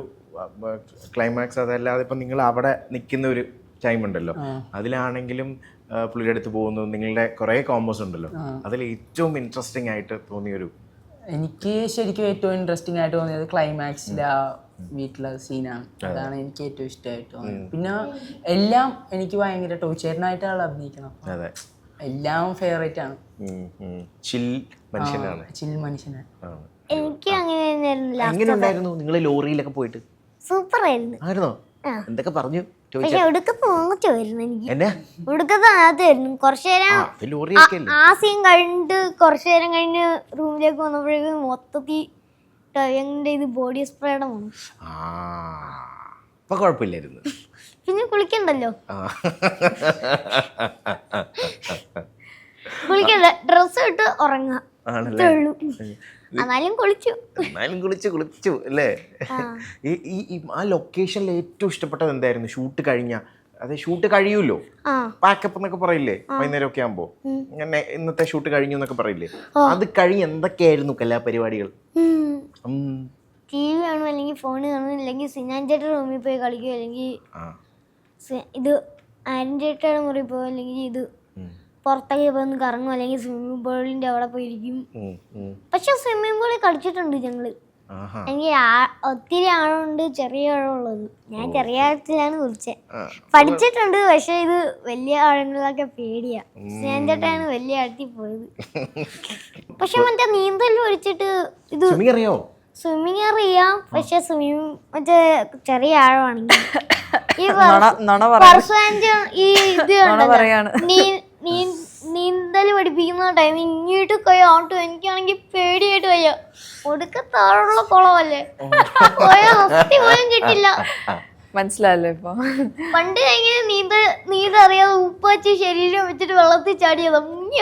ക്ലൈമാക്സ്, അതല്ലാതെ ഇപ്പം നിങ്ങൾ അവിടെ നിൽക്കുന്ന ഒരു ടൈം ഉണ്ടല്ലോ, അതിലാണെങ്കിലും പുള്ളിയുടെ അടുത്ത് പോകുന്നു, നിങ്ങളുടെ കുറേ കോമ്പോസ് ഉണ്ടല്ലോ, അതിൽ ഏറ്റവും ഇൻട്രസ്റ്റിംഗ് ആയിട്ട് തോന്നിയൊരു? എനിക്ക് ശരിക്കും ഏറ്റവും ഇൻട്രസ്റ്റിംഗ് ആയിട്ട് തോന്നിയത് ക്ലൈമാക്സിലെ ആ വീട്ടിലെ സീനാണ്. അതാണ് എനിക്ക് ഏറ്റവും ഇഷ്ടമായിട്ട് തോന്നിയത്. പിന്നെ എല്ലാം എനിക്ക് ഭയങ്കര ടോയ് ചേട്ടനായിട്ടാണ് അഭിനയിക്കണം. അതെ, എല്ലാം ഫേവറേറ്റ് ആണ്. ചിൽ മനുഷ്യനാണ്. ചിൽ മനുഷ്യനാണ്. എനിക്ക് അങ്ങനെ എങ്ങനെയുണ്ടായിരുന്നു നിങ്ങൾ ലോറിയിലൊക്കെ പോയിട്ട്? സൂപ്പർ ആയിരുന്നു. ആയിരുന്നോ? എന്തൊക്കെ പറഞ്ഞു? പക്ഷെ ഒടുക്കത്ത് മോങ്ങച്ചായിരുന്നു എനിക്ക്. ഒടുക്കത്ത് അതിനകത്തായിരുന്നു കുറച്ചു നേരം. ആ സീൻ കഴിഞ്ഞിട്ട് കുറച്ചു നേരം കഴിഞ്ഞ് റൂമിലേക്ക് വന്നപ്പോഴേക്കും മൊത്തത്തിൽ ഇത് ബോഡി സ്പ്രേയുടെ വന്നു. അപ്പൊ കുഴപ്പമില്ലായിരുന്നു. പിന്നെ കുളിക്കണ്ടല്ലോ, കുളിക്കണ്ട, ഡ്രസ്സ് ഇട്ട് ഉറങ്ങാം. എന്നാലും കുളിച്ചു അല്ലേ? ആ ലൊക്കേഷനിൽ ഏറ്റവും ഇഷ്ടപ്പെട്ടത് എന്തായിരുന്നു? ഷൂട്ട് കഴിഞ്ഞ, അതെ ഷൂട്ട് കഴിയൂല്ലോ, പാക്കപ്പ് എന്നൊക്കെ പറയില്ലേ വൈകുന്നേരം ഒക്കെ ആകുമ്പോ, ഇങ്ങനെ ഇന്നത്തെ ഷൂട്ട് കഴിഞ്ഞു എന്നൊക്കെ പറയില്ലേ, അത് കഴിഞ്ഞ് എന്തൊക്കെയായിരുന്നു കലാപരിപാടികൾ? TV കാണും, അല്ലെങ്കിൽ ഫോൺ കാണും, അല്ലെങ്കിൽ സിനാൻ ചേട്ടൻ റൂമിൽ പോയി കളിക്കും, അല്ലെങ്കിൽ ഇത് ആര്യൻ ചേട്ടയുടെ മുറിയിൽ പോകും, അല്ലെങ്കിൽ ഇത് പുറത്തൊക്കെ പോയി കറങ്ങും, അല്ലെങ്കിൽ സ്വിമ്മിംഗ് പൂളിന്റെ അവിടെ പോയിരിക്കും. പക്ഷെ സ്വിമ്മിംഗ് പൂളിൽ കളിച്ചിട്ടുണ്ട് ഞങ്ങള്. എനിക്ക് ഒത്തിരി ആഴമുണ്ട്, ചെറിയ ആഴമുള്ളത്. ഞാൻ ചെറിയ ആഴത്തിലാണ് കുളിച്ചത്. പഠിച്ചിട്ടുണ്ട്, പക്ഷെ ഇത് വലിയ ആഴങ്ങളിലൊക്കെ പേടിയാ. ഞാൻ ചേട്ടാണ് വലിയ ആഴത്തിൽ പോയത്. പക്ഷെ മറ്റേ നീന്തൽ പഠിച്ചിട്ട് ഇത് സ്വിമ്മിങ് അറിയാം, പക്ഷെ സ്വിമ്മിങ് മറ്റേ ചെറിയ ആഴമാണെങ്കിൽ ഈ നുണ പെർസെന്റ് ഈ ഇത് പറയാണ്. നീന്തൽ പഠിപ്പിക്കുന്ന ടൈം ഇങ്ങോട്ട് കൈ ആട്ടും. എനിക്കാണെങ്കിൽ പേടിയായിട്ട് വയ്യ. ഒടുക്ക താഴെയുള്ള കുളമല്ലേ, പോയ വസ്തി പോലും കിട്ടില്ല. മനസ്സിലായല്ലോ ഇപ്പൊ. പണ്ട് കഴിഞ്ഞ നീന്തറിയാതെ ഉപ്പ് വെച്ച് ശരീരം വെച്ചിട്ട് വെള്ളത്തിൽ ചാടിയതാ.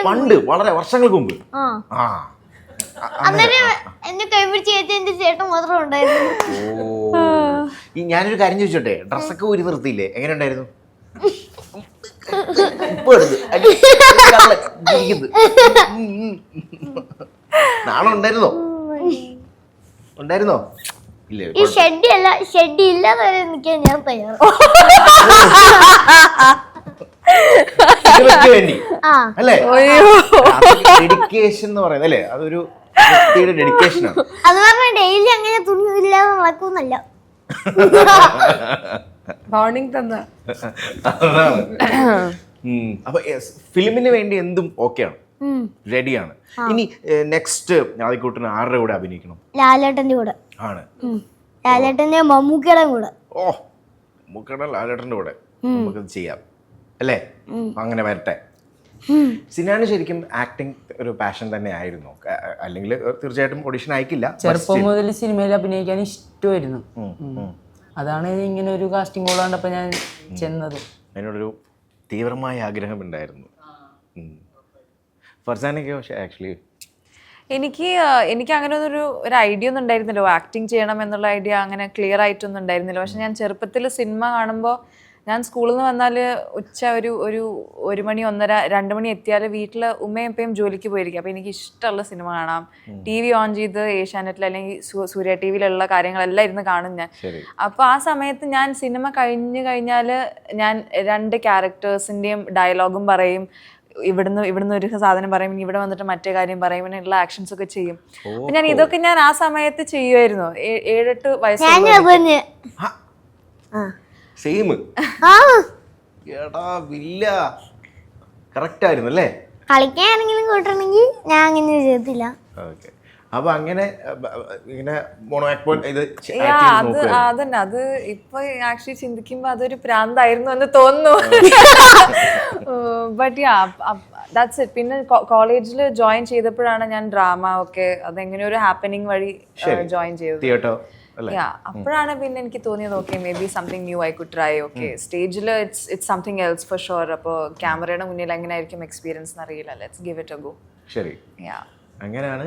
പണ്ട് വളരെ വർഷങ്ങൾക്ക് മുമ്പ്. ആ അന്നേരം എന്നെ കൈപിടിച്ച് കയറ്റി എന്റെ ചേട്ടൻ മാത്രം ഉണ്ടായിരുന്നു. ഓ, ഈ ഞാനൊരു കാര്യം ചോദിച്ചോട്ടെ, ഡ്രസ്സൊക്കെ ഊരി നിർത്തിയില്ലേ, എങ്ങനെ ഉണ്ടായിരുന്നു? നാളെ ഉണ്ടായിരുന്നോ? ഇല്ല, ഈ ഷെഡ് ഇല്ലാതെ വരെ നിൽക്കാൻ ഞാൻ തയ്യാറ്. സിനിമയ്ക്ക് വേണ്ടി ആ അല്ലേ? ഡെഡിക്കേഷൻ എന്ന് പറയുന്നത് അല്ലേ, അതൊരു വ്യക്തിയുടെ ഡെഡിക്കേഷനാണ്. അത് പറഞ്ഞ ഡെയിലി അങ്ങനെ തുണി ഇല്ലാതെ നടക്കുന്നല്ല. വാർണിംഗ് തന്ന. അപ്പൊ ഫിലിമിന് വേണ്ടി എന്തും ഓക്കെയാണ്, റെഡിയാണ്. ഇനി നെക്സ്റ്റ് ആദ്യക്കൂട്ടിന് ആരുടെ കൂടെ അഭിനയിക്കണം? ലാലേട്ടന്റെ കൂടെ ആണ്. ലാലേട്ടന്റെ മമ്മൂക്കയുടെ കൂടെ. ഓ, മമ്മൂക്കയുടെ ലാലേട്ടന്റെ കൂടെ നമുക്കത് ചെയ്യാം അല്ലേ? അങ്ങനെ വരട്ടെ. സിനാന് ശരിക്കും ആക്ടിങ് ഒരു പാഷൻ തന്നെ ആയിരുന്നു, അല്ലെങ്കിൽ തീർച്ചയായിട്ടും ഓഡിഷൻ അയക്കില്ല. ചെറുപ്പം മുതൽ സിനിമയിൽ അഭിനയിക്കാൻ ഇഷ്ടമായിരുന്നു. അതാണ് ഇങ്ങനെ ഒരു കാസ്റ്റിംഗ് കോൾ കണ്ടപ്പോ ഞാൻ ചെന്നത്. അതിനോടൊരു തീവ്രമായ ആഗ്രഹം ഉണ്ടായിരുന്നു. ഫർസാനൊക്കെ പക്ഷേ ആക്ച്വലി എനിക്ക് അങ്ങനെ ഒരു ഐഡിയ ഒന്നും ഉണ്ടായിരുന്നില്ല, ആക്ടിങ് ചെയ്യണം എന്നുള്ള ഐഡിയ അങ്ങനെ ക്ലിയർ ആയിട്ടൊന്നും ഉണ്ടായിരുന്നില്ല. പക്ഷെ ഞാൻ ചെറുപ്പത്തിൽ സിനിമ കാണുമ്പോൾ, ഞാൻ സ്കൂളിൽ നിന്ന് വന്നാൽ ഉച്ച ഒരു മണി 1:30-2 മണി എത്തിയാൽ വീട്ടിൽ ഉമ്മയും ഉപ്പയും ജോലിക്ക് പോയിരിക്കും. അപ്പോൾ എനിക്ക് ഇഷ്ടമുള്ള സിനിമ കാണാം, TV ഓൺ ചെയ്ത് ഏഷ്യാനെറ്റിൽ അല്ലെങ്കിൽ സൂര്യ TVയിലുള്ള കാര്യങ്ങളെല്ലാം ഇരുന്ന് കാണും ഞാൻ. അപ്പോൾ ആ സമയത്ത് ഞാൻ സിനിമ കഴിഞ്ഞാൽ ഞാൻ 2 ക്യാരക്ടേഴ്സിൻ്റെയും ഡയലോഗും പറയും, ഇവിടുന്ന് ഒരു സാധനം പറയും, ഇവിടെ വന്നിട്ട് മറ്റേ കാര്യം പറയും, ഇങ്ങനെയുള്ള ആക്ഷൻസ് ഒക്കെ ചെയ്യും. അപ്പൊ ഞാൻ ഇതൊക്കെ ഞാൻ ആ സമയത്ത് ചെയ്യുമായിരുന്നു. 7-8 വയസ്സ്. സെയിം. എടാ വില്ല, കറക്റ്റ് ആയിരുന്നു അല്ലേ? കളിക്കാനെങ്കിലും കൂട്ടണമെങ്കിൽ ഞാൻ അങ്ങനെ ചെയ്തില്ല. ഓക്കെ. അപ്പൊ അങ്ങനെ ഇങ്ങനെ അതന്നെ, അത് ഇപ്പൊ ആക്ച്വലി ചിന്തിക്കുമ്പോ അതൊരു പ്രാന്തായിരുന്നു എന്ന് തോന്നുന്നു. But that's it. പിന്നെ കോളേജിൽ ജോയിൻ ചെയ്തപ്പോഴാണ് ഞാൻ ഡ്രാമ ഒക്കെ അതെങ്ങനെ ഒരു ഹാപ്പനിങ് വഴി ജോയിൻ ചെയ്തത്. അപ്പോഴാണ് പിന്നെ എനിക്ക് തോന്നിയത് okay may be something new I could try. Okay, സ്റ്റേജിൽ it's something else for sure. അപ്പോൾ ക്യാമറയുടെ മുന്നിൽ എങ്ങനെയായിരിക്കും എക്സ്പീരിയൻസ് എന്നറിയില്ല. Let's give it a go. ശരി, അങ്ങനെയാണ്.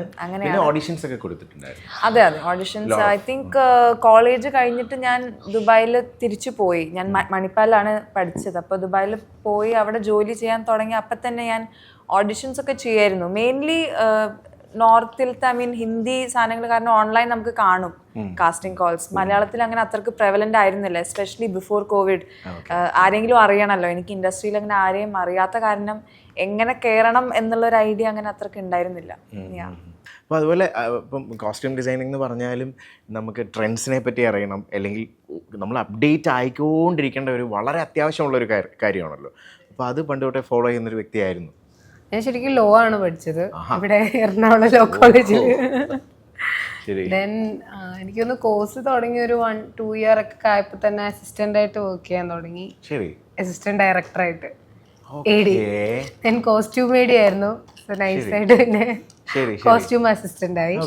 ഓഡിഷൻസ് ഒക്കെ കൊടുത്തിട്ടുണ്ടായിരുന്നു. അതെ, ഓഡിഷൻസ്. ഐ തിങ്ക് കോളേജ് കഴിഞ്ഞിട്ട് ഞാൻ ദുബായിൽ തിരിച്ചു പോയി. ഞാൻ മണിപ്പാലാണ് പഠിച്ചത്. അപ്പോൾ ദുബായിൽ പോയി അവിടെ ജോലി ചെയ്യാൻ തുടങ്ങി. അപ്പം തന്നെ ഞാൻ ഓഡിഷൻസ് ഒക്കെ ചെയ്യായിരുന്നു. മെയിൻലി നോർത്തിലത്തെ ഹിന്ദി സാധനങ്ങൾ, കാരണം ഓൺലൈൻ നമുക്ക് കാണും കാസ്റ്റിംഗ് കോൾസ്. മലയാളത്തിൽ അങ്ങനെ അത്രക്ക് പ്രെവലന്റ് ആയിരുന്നില്ല, എസ്പെഷ്യലി ബിഫോർ കോവിഡ്. ആരെങ്കിലും അറിയണമല്ലോ. എനിക്ക് ഇൻഡസ്ട്രിയിൽ അങ്ങനെ ആരെയും അറിയാത്ത കാരണം എങ്ങനെ കയറണം എന്നുള്ളൊരു ഐഡിയ അങ്ങനെ അത്രക്ക് ഉണ്ടായിരുന്നില്ല. അപ്പോൾ അതുപോലെ ഇപ്പം കോസ്റ്റ്യൂം ഡിസൈനിങ് എന്ന് പറഞ്ഞാലും നമുക്ക് ട്രെൻഡ്സിനെ പറ്റി അറിയണം, അല്ലെങ്കിൽ നമ്മൾ അപ്ഡേറ്റ് ആയിക്കൊണ്ടിരിക്കേണ്ട ഒരു വളരെ അത്യാവശ്യമുള്ളൊരു കാര്യമാണല്ലോ. അപ്പോൾ അത് പണ്ട് തൊട്ടേ ഫോളോ ചെയ്യുന്നൊരു വ്യക്തിയായിരുന്നു. ഞാൻ ശരിക്കും ലോ ആണ് പഠിച്ചത് ഇവിടെ എറണാകുളം ലോ കോളേജിൽ. ദെൻ എനിക്കൊന്ന് കോഴ്സ് തുടങ്ങി ഒരു 1-2 ഇയർ ഒക്കെ ആയപ്പോൾ തന്നെ അസിസ്റ്റന്റ് ആയിട്ട് വർക്ക് ചെയ്യാൻ തുടങ്ങി. അസിസ്റ്റന്റ് ഡയറക്ടറായിട്ട് AD. ഞാൻ കോസ്റ്റ്യൂം AD ആയിരുന്നു. നൈസായിട്ട് പിന്നെ കോസ്റ്റ്യൂം അസിസ്റ്റന്റ് ആയി.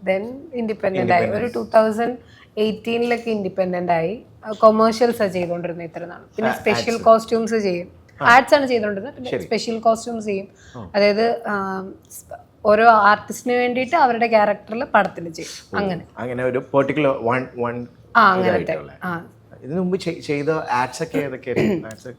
ദെൻ ഇൻഡിപെൻഡന്റ് ആയി. ഒരു 2018 ഇൻഡിപെൻഡന്റ് ആയി. കൊമേഴ്ഷ്യൽസ് ചെയ്തോണ്ടിരുന്നത് ഇത്ര നാൾ. പിന്നെ സ്പെഷ്യൽ കോസ്റ്റ്യൂംസ് ചെയ്യും. ആർട്സ് ആണ് ചെയ്തോണ്ടിരുന്നത്. പിന്നെ സ്പെഷ്യൽ കോസ്റ്റ്യൂംസ് ചെയ്യും. അതായത് ഓരോ ആർട്ടിസ്റ്റിന് വേണ്ടിയിട്ട് അവരുടെ ക്യാരക്ടറിൽ പടത്തിൽ ചെയ്യും. അങ്ങനെ ഒരു പെർട്ടിക്കുലർ അങ്ങനത്തെ. ഇതിനു മുമ്പ് ചെയ്ത ആഡ്സ് ഒക്കെ ഏതൊക്കെയായിരുന്നു?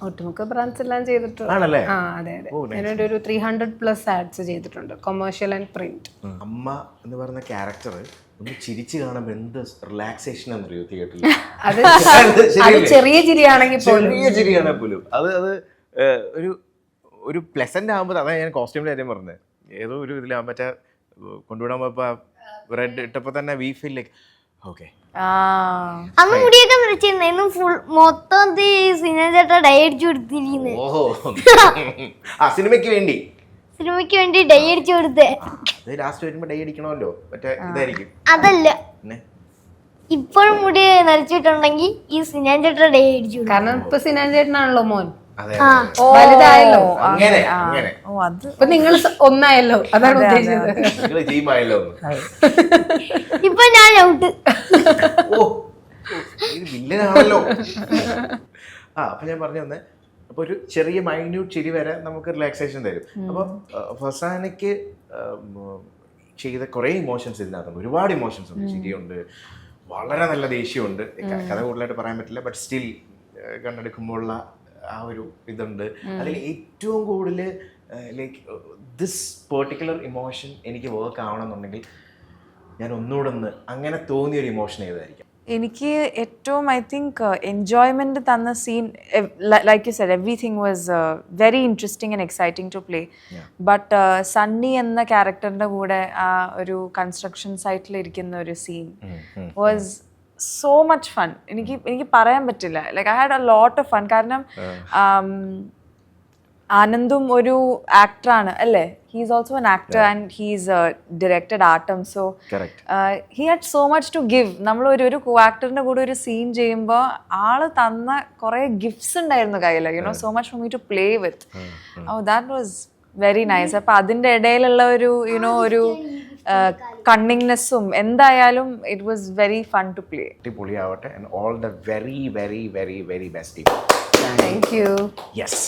ഒട്ടുമുക്ക ബ്രാൻഡ്സ് എല്ലാം ചെയ്തിട്ടുണ്ട്. ആണല്ലേ? അതെ. ഞാനൊരു 300+ ആഡ്സ് ചെയ്തിട്ടുണ്ട്, കൊമേഴ്ഷ്യൽ ആൻഡ് പ്രിന്റ്. അമ്മ എന്ന് പറയുന്ന ക്യാരക്ടർ ഒന്ന് ചിരിച്ചു കാണുമ്പോൾ എന്ത് റിലാക്സേഷൻ ആണെന്നറിയോ തിയേറ്ററിൽ. അത് ചെറിയ ചിരിയാണെങ്കിൽ പോലും അത് ഒരു പ്ലസന്റ് ആകുമ്പോൾ. അതാണ് ഞാൻ കോസ്റ്റ്യൂമിന്റെ കാര്യം പറഞ്ഞത്. ഏതോ ഒരു ഇതിലാകുമ്പോൾ മറ്റേ കൊണ്ടുവിടാൻ പോയപ്പോൾ റെഡ് ഇട്ടപ്പോൾ തന്നെ വി ഫീൽ ലൈക്ക് ഓക്കെ. അന്ന് മുടിയൊക്കെ നിറച്ചിരുന്നു. ഫുൾ മൊത്തം സിനിമ ചേട്ടാ ഡയറ്റ് കൊടുത്തിരിക്കുന്നത്. ഓഹോ, സിനിമയ്ക്ക് വേണ്ടി സിനിമയ്ക്ക് വേണ്ടി ഡൈ അടിച്ചു കൊടുത്തേ. അത് ലാസ്റ്റ് വരുമ്പോ ഡൈ അടിക്കണമല്ലോ, മറ്റേ ഇതായിരിക്കും. അതല്ല, പിന്നെ ഇപ്പോഴും മുടി നരച്ചിട്ടുണ്ടെങ്കിൽ ഈ സിനാൻ ചേട്ടൻ ഡൈ അടിച്ചു കൊടുക്കും. കാരണം ഇപ്പൊ സിനാൻ ചേട്ടനാണല്ലോ മോൻ, അതെ വലുതായല്ലോ. അങ്ങനെ അങ്ങനെ ഓ അത് ഇപ്പൊ നിങ്ങൾ ഒന്നായല്ലോ, അതാണ് ഉദ്ദേശിച്ചത്. നിങ്ങള് ടീമായല്ലോ. ഇപ്പൊ ഞാൻ ഔട്ട്. ഓ ഇത് വില്ലനാണല്ലോ. അപ്പൊ ഞാൻ പറഞ്ഞു തന്നെ, അപ്പൊ ഒരു ചെറിയ മൈന്യൂട്ട് ചിരി വരെ നമുക്ക് റിലാക്സേഷൻ തരും. അപ്പൊ ഫസാനയ്ക്ക് ചെയ്ത കുറെ ഇമോഷൻസ് ഇതിനകത്തുണ്ട്, ഒരുപാട് ഇമോഷൻസ് ഉണ്ട്. ചിരിയുണ്ട്, വളരെ നല്ല ദേഷ്യമുണ്ട്. കഥ കൂടുതലായിട്ട് പറയാൻ പറ്റില്ല, ബട്ട് സ്റ്റിൽ കണ്ടെടുക്കുമ്പോഴുള്ള ആ ഒരു ഇതുണ്ട്. അതിൽ ഏറ്റവും കൂടുതൽ ലൈക്ക് ദിസ് പെർട്ടിക്കുലർ ഇമോഷൻ എനിക്ക് വർക്ക് ആവണമെന്നുണ്ടെങ്കിൽ ഞാൻ ഒന്നുകൂടെ അങ്ങനെ തോന്നിയൊരു ഇമോഷൻ ഏതായിരിക്കും? എനിക്ക് ഏറ്റവും ഐ തിങ്ക് എൻജോയ്മെന്റ് തന്ന scene, like you said, everything was very interesting and exciting to play. But Sunny എന്ന ക്യാരക്ടറിന്റെ കൂടെ ആ ഒരു കൺസ്ട്രക്ഷൻ സൈറ്റിൽ ഇരിക്കുന്ന ഒരു scene was so much fun. എനിക്ക് പറയാൻ പറ്റില്ല. Like I had a lot of fun. കാരണം ആനന്ദും ഒരു ആക്ടറാണ് അല്ലേ, he's also an actor and he's directed ആർട്ടം. So he had so much to give. നമ്മൾ ഒരു കോ ആക്ടറിന്റെ കൂടെ ഒരു സീൻ ചെയ്യുമ്പോൾ ആള് തന്ന കുറെ ഗിഫ്റ്റ്സ് ഉണ്ടായിരുന്നു കയ്യിൽ, you know, so much for me to play with. Oh that was very nice. അപ്പൊ അതിന്റെ ഇടയിലുള്ള ഒരു യുനോ ഒരു കണ്ണിങ്നെസ്സും എന്തായാലും it was very fun to play. അടിപൊളിയാവട്ടെ. And all the very very very very best. Thank you. Yes.